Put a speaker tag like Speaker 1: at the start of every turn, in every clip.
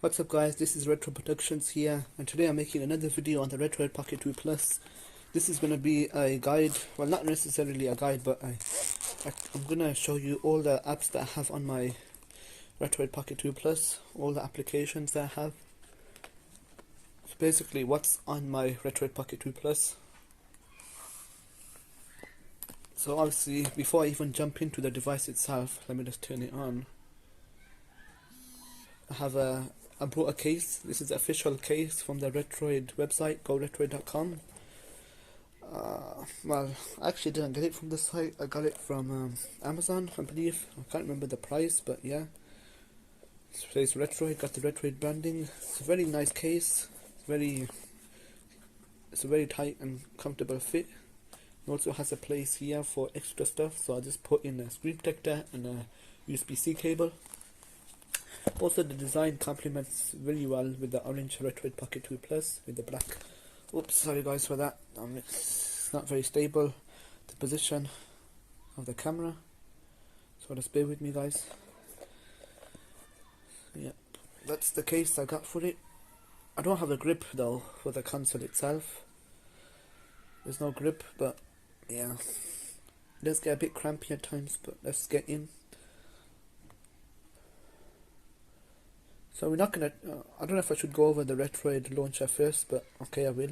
Speaker 1: What's up guys, this is Retro Productions here, and today I'm making another video on the Retroid Pocket 2 Plus. This is going to be a guide, well not necessarily a guide, but I'm going to show you all the apps that I have on my Retroid Pocket 2 Plus, all the applications that I have. So basically what's on my Retroid Pocket 2 Plus. So obviously before I even jump into the device itself, let me just turn it on. I brought a case. This is the official case from the Retroid website, goretroid.com. Well, I actually didn't get it from the site. I got it from Amazon, I believe. I can't remember the price, but yeah. It says Retroid, got the Retroid branding. It's a very nice case. It's a very tight and comfortable fit. It also has a place here for extra stuff, so I just put in a screen protector and a USB-C cable. Also, the design complements really well with the orange Retroid Pocket 2 Plus with the black. Oops, sorry guys for that. It's not very stable, the position of the camera. So just bear with me guys. Yeah, that's the case I got for it. I don't have a grip though for the console itself. There's no grip, but yeah. It does get a bit crampy at times, but let's get in. So we're not gonna, I don't know if I should go over the Retroid launcher first, but okay I will.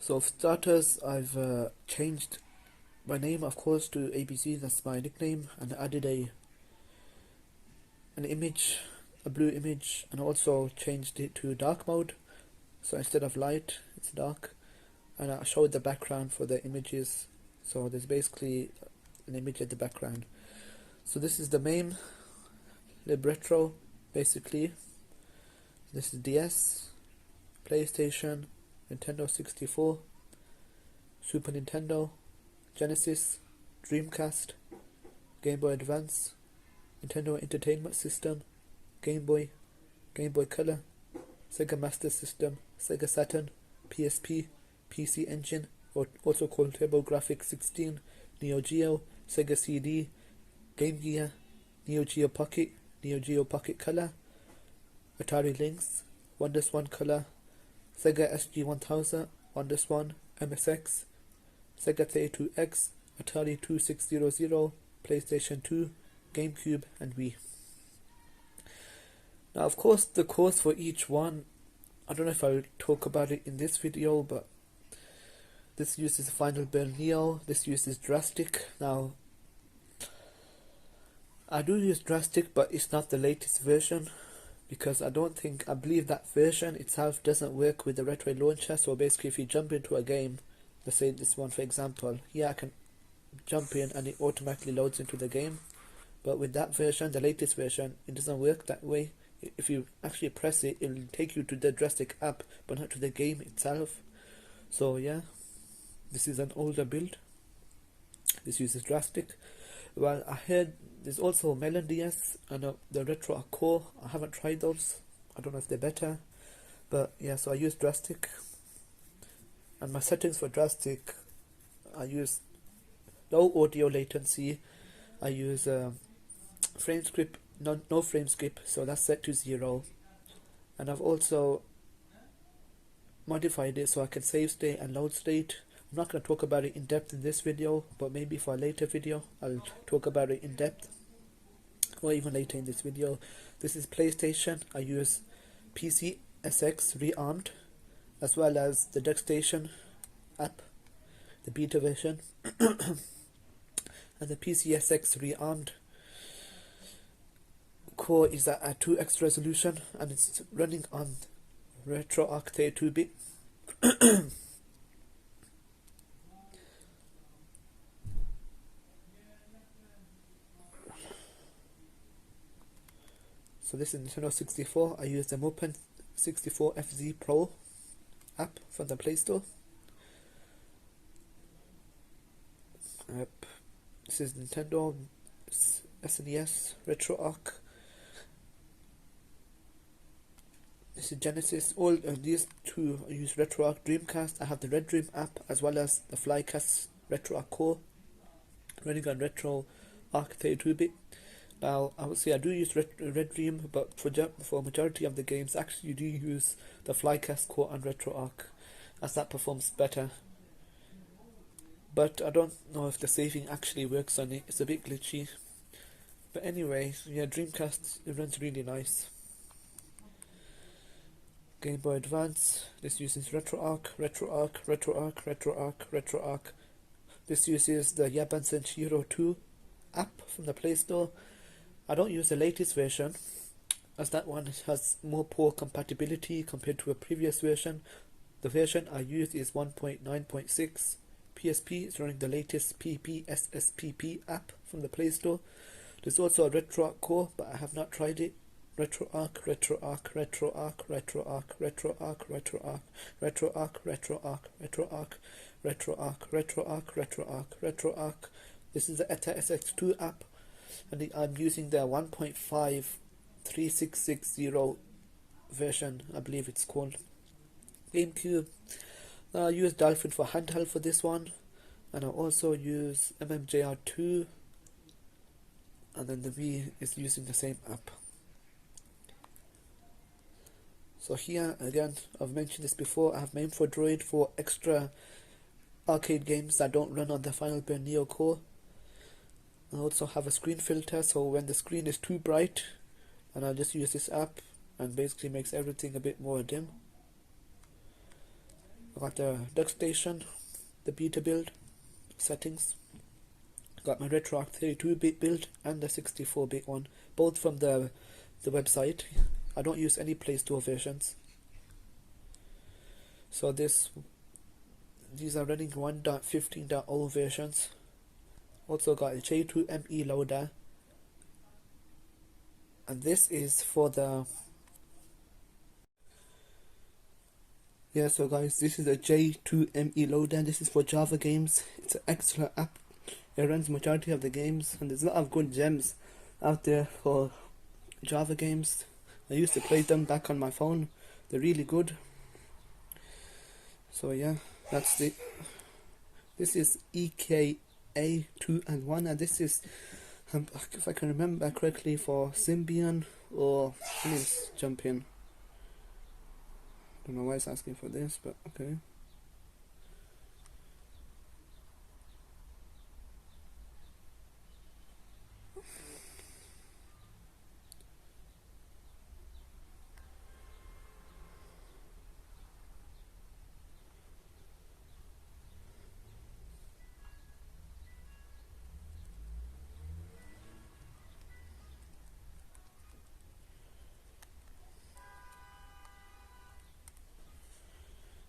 Speaker 1: So for starters, I've changed my name of course to ABC, that's my nickname, and added an image, a blue image, and also changed it to dark mode. So instead of light, it's dark, and I showed the background for the images. So there's basically an image at the background. So this is the main Lib Retro, basically. This is DS, PlayStation, Nintendo 64, Super Nintendo, Genesis, Dreamcast, Game Boy Advance, Nintendo Entertainment System, Game Boy, Game Boy Color, Sega Master System, Sega Saturn, PSP, PC Engine, or also called TurboGrafx 16, Neo Geo, Sega CD, Game Gear, Neo Geo Pocket, Neo Geo Pocket Color, Atari Lynx, Wonders 1 Color, Sega SG-1000, Wonders 1, MSX, Sega 32X, Atari 2600, PlayStation 2, GameCube, and Wii. Now of course the course for each one, I don't know if I'll talk about it in this video, but this uses Final Burn Neo, this uses Drastic. Now I do use Drastic, but it's not the latest version, because I believe that version itself doesn't work with the Retroid launcher. So basically if you jump into a game, let's say this one for example, here I can jump in and it automatically loads into the game, but with that version, the latest version, it doesn't work that way. If you actually press it, it'll take you to the Drastic app, but not to the game itself. So yeah, this is an older build. This uses Drastic. Well, I heard there's also Melon DS and the Retro Core. I haven't tried those. I don't know if they're better, but yeah. So I use Drastic, and my settings for Drastic, I use low audio latency. I use frame skip, no frame skip, so that's set to 0. And I've also modified it so I can save state and load state. I'm not going to talk about it in depth in this video, but maybe for a later video I'll talk about it in depth, or even later in this video. This is PlayStation. I use PCSX rearmed, as well as the DuckStation app, the beta version, and the PCSX rearmed core is at 2x resolution, and it's running on RetroArch 32-bit. So this is Nintendo 64. I use the Mopen 64 FZ Pro app from the Play Store. This is Nintendo SNES RetroArch. This is Genesis. All these two I use RetroArch. Dreamcast, I have the Red Dream app, as well as the Flycast RetroArch Core running on RetroArch 32-bit. Now, I would say I do use Red Dream, but for majority of the games, actually you do use the Flycast core and RetroArch, as that performs better. But I don't know if the saving actually works on it. It's a bit glitchy. But anyway, yeah, Dreamcast, it runs really nice. Game Boy Advance, this uses RetroArch. This uses the Yaban Senshiro 2 app from the Play Store. I don't use the latest version, as that one has more poor compatibility compared to a previous version. The version I use is 1.9.6. PSP is running the latest PPSSPP app from the Play Store. There's also a RetroArch core, but I have not tried it. RetroArch. This is the ETA SX2 app, and I'm using the 1.53660 version, I believe it's called. GameCube, I use Dolphin for handheld for this one, and I also use MMJR2, and then the Wii is using the same app. So here again, I've mentioned this before, I have my Retroid for extra arcade games that don't run on the Final Burn Neo core. I also have a screen filter, so when the screen is too bright, and I just use this app, and basically makes everything a bit more dim. I got the DuckStation, the beta build settings. Got my RetroArch 32-bit build and the 64-bit one, both from the website. I don't use any Play Store versions. So these are running 1.15.0 versions. Also got a J2ME loader, and this is for the so guys, this is a J2ME loader. This is for Java games. It's an excellent app. It runs majority of the games, and there's a lot of good gems out there for Java games. I used to play them back on my phone. They're really good. So yeah, that's it. This is EKA 2 and 1, and this is, if I can remember correctly, for Symbian or please jump in. Don't know why it's asking for this, but okay.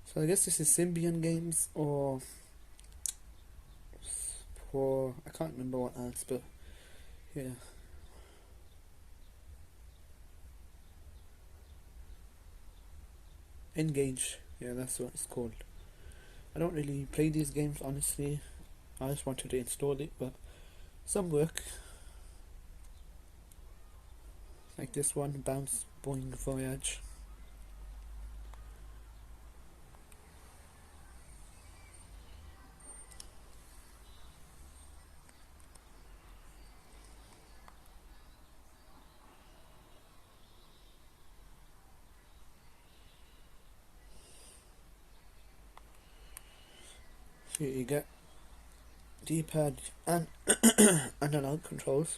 Speaker 1: So I guess this is Symbian games, or for, I can't remember what else, but yeah. Engage, yeah, that's what it's called. I don't really play these games, honestly. I just wanted to install it, but some work. Like this one, Bounce Boing Voyage. Here you get D-pad and analog controls.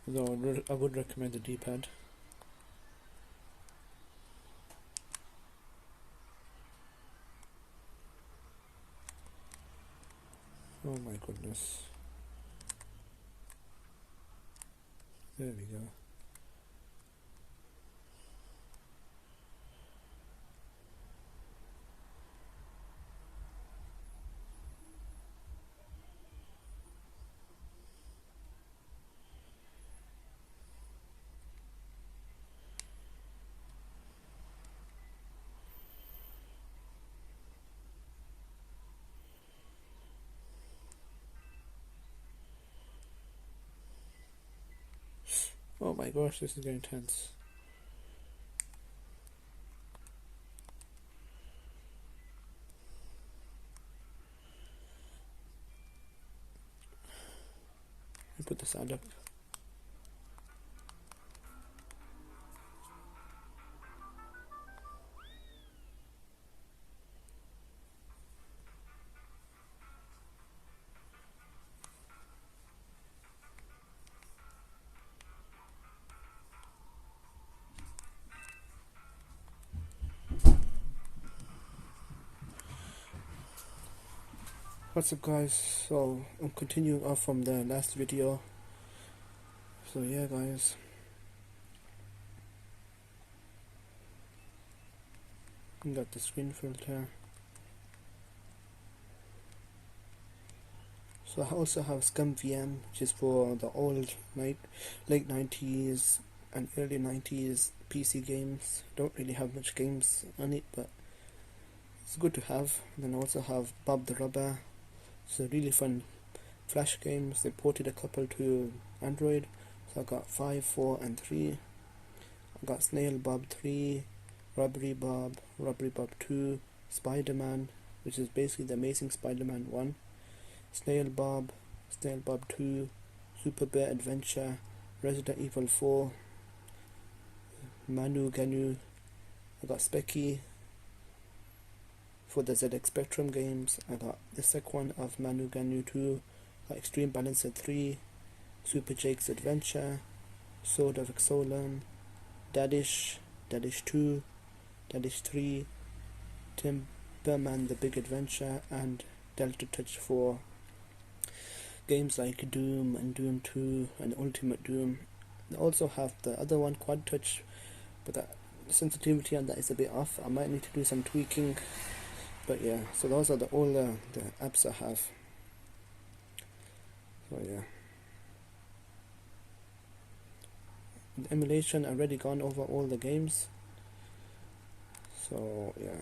Speaker 1: Though I would recommend the D-pad. Oh my goodness. There we go. Oh my gosh, this is getting tense. Let me put the sound up. What's up guys, so I'm continuing off from the last video. So yeah guys, I got the screen filter. So I also have ScumVM, which is for the old late 90s and early 90s PC games. Don't really have much games on it, but it's good to have. And then I also have Bob the Rubber. It's a really fun Flash games. They ported a couple to Android. So I got 5, 4 and 3. I got Snail Bob 3, Robbery Bob 2, Spider-Man, which is basically the Amazing Spider-Man 1, Snail Bob 2, Super Bear Adventure, Resident Evil 4, Manu Ganu. I got Specky for the ZX Spectrum games. I got the second one of Manu Ganu 2, Extreme Balancer 3, Super Jake's Adventure, Sword of Exolan, Dadish 2, Dadish 3, Timberman The Big Adventure, and Delta Touch 4. Games like Doom and Doom 2 and Ultimate Doom. They also have the other one, Quad Touch, but the sensitivity on that is a bit off. I might need to do some tweaking. But yeah, so those are all the apps I have. So yeah. The emulation, I've already gone over all the games. So yeah.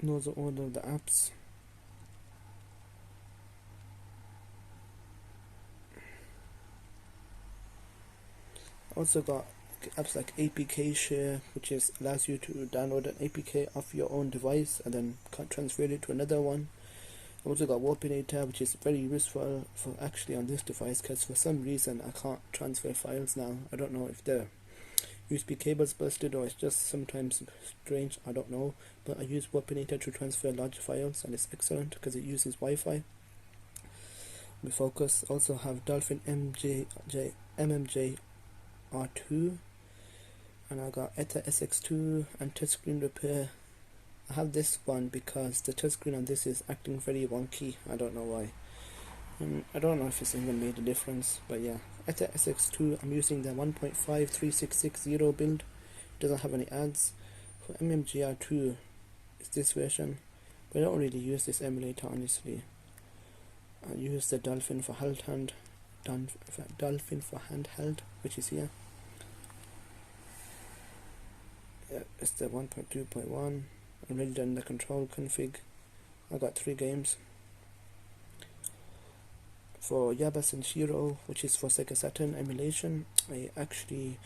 Speaker 1: Those are all of the apps. Also got apps like APK Share, which allows you to download an APK off your own device and then transfer it to another one. I also got Warpinator, which is very useful for actually on this device, because for some reason I can't transfer files now. I don't know if the USB cable's busted or it's just sometimes strange, I don't know, but I use Warpinator to transfer large files and it's excellent because it uses Wi-Fi. We focus. Also have Dolphin MMJ R2, and I got ETA SX2 and touchscreen repair. I have this one because the touchscreen on this is acting very wonky. I don't know why. I don't know if it's even made a difference, but yeah. ETA SX2, I'm using the 1.53660 build. It doesn't have any ads. For MMGR2, it's this version, but I don't really use this emulator honestly. I use the Dolphin for handheld, which is here. Yeah, it's the 1.2.1. I've already done the control config. I got 3 games. For Yabas and Shiro, which is for Sega Saturn emulation, I actually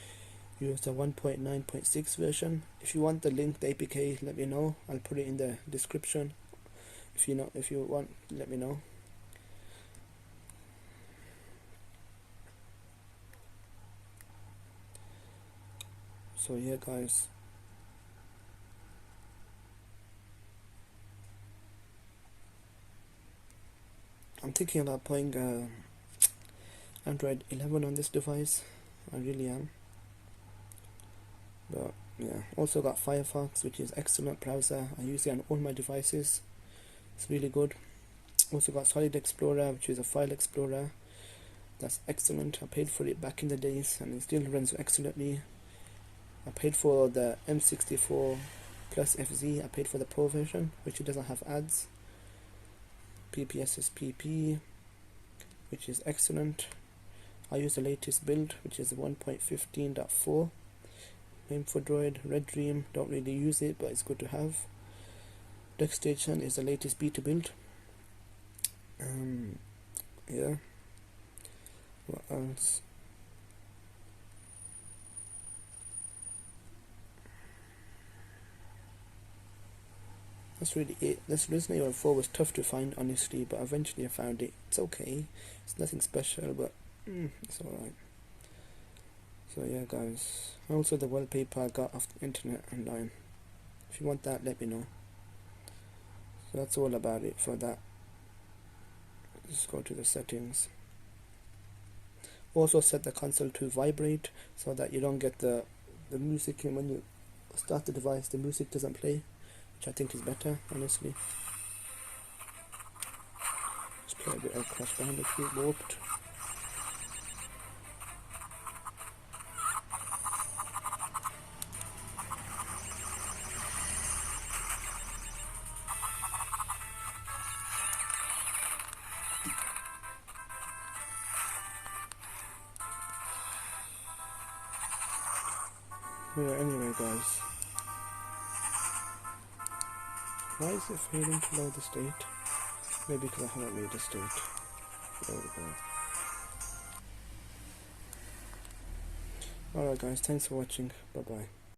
Speaker 1: use the 1.9.6 version. If you want the link, the APK, let me know. I'll put it in the description. If you want, let me know. So yeah guys, I'm thinking about playing Android 11 on this device. I really am. But yeah, also got Firefox, which is excellent browser. I use it on all my devices. It's really good. Also got Solid Explorer, which is a file explorer. That's excellent. I paid for it back in the days and it still runs excellently. I paid for the M64 plus FZ. I paid for the Pro version, which it doesn't have ads. PPSSPP, which is excellent. I use the latest build, which is 1.15.4. MameForDroid, Red Dream, don't really use it, but it's good to have. DuckStation is the latest beta build. Yeah. What else? That's really it. This Resident Evil 4 was tough to find honestly, but eventually I found it. It's okay. It's nothing special, but it's alright. So yeah guys. Also the wallpaper I got off the internet online. If you want that, let me know. So that's all about it for that. Just go to the settings. Also set the console to vibrate so that you don't get the the music, and when you start the device the music doesn't play, which I think is better, honestly. Let's play a bit of Crash Bandicoot Warped. Yeah, anyway guys, why is it failing to load the state? Maybe because I haven't made a state. There we go. Alright guys, thanks for watching, bye bye.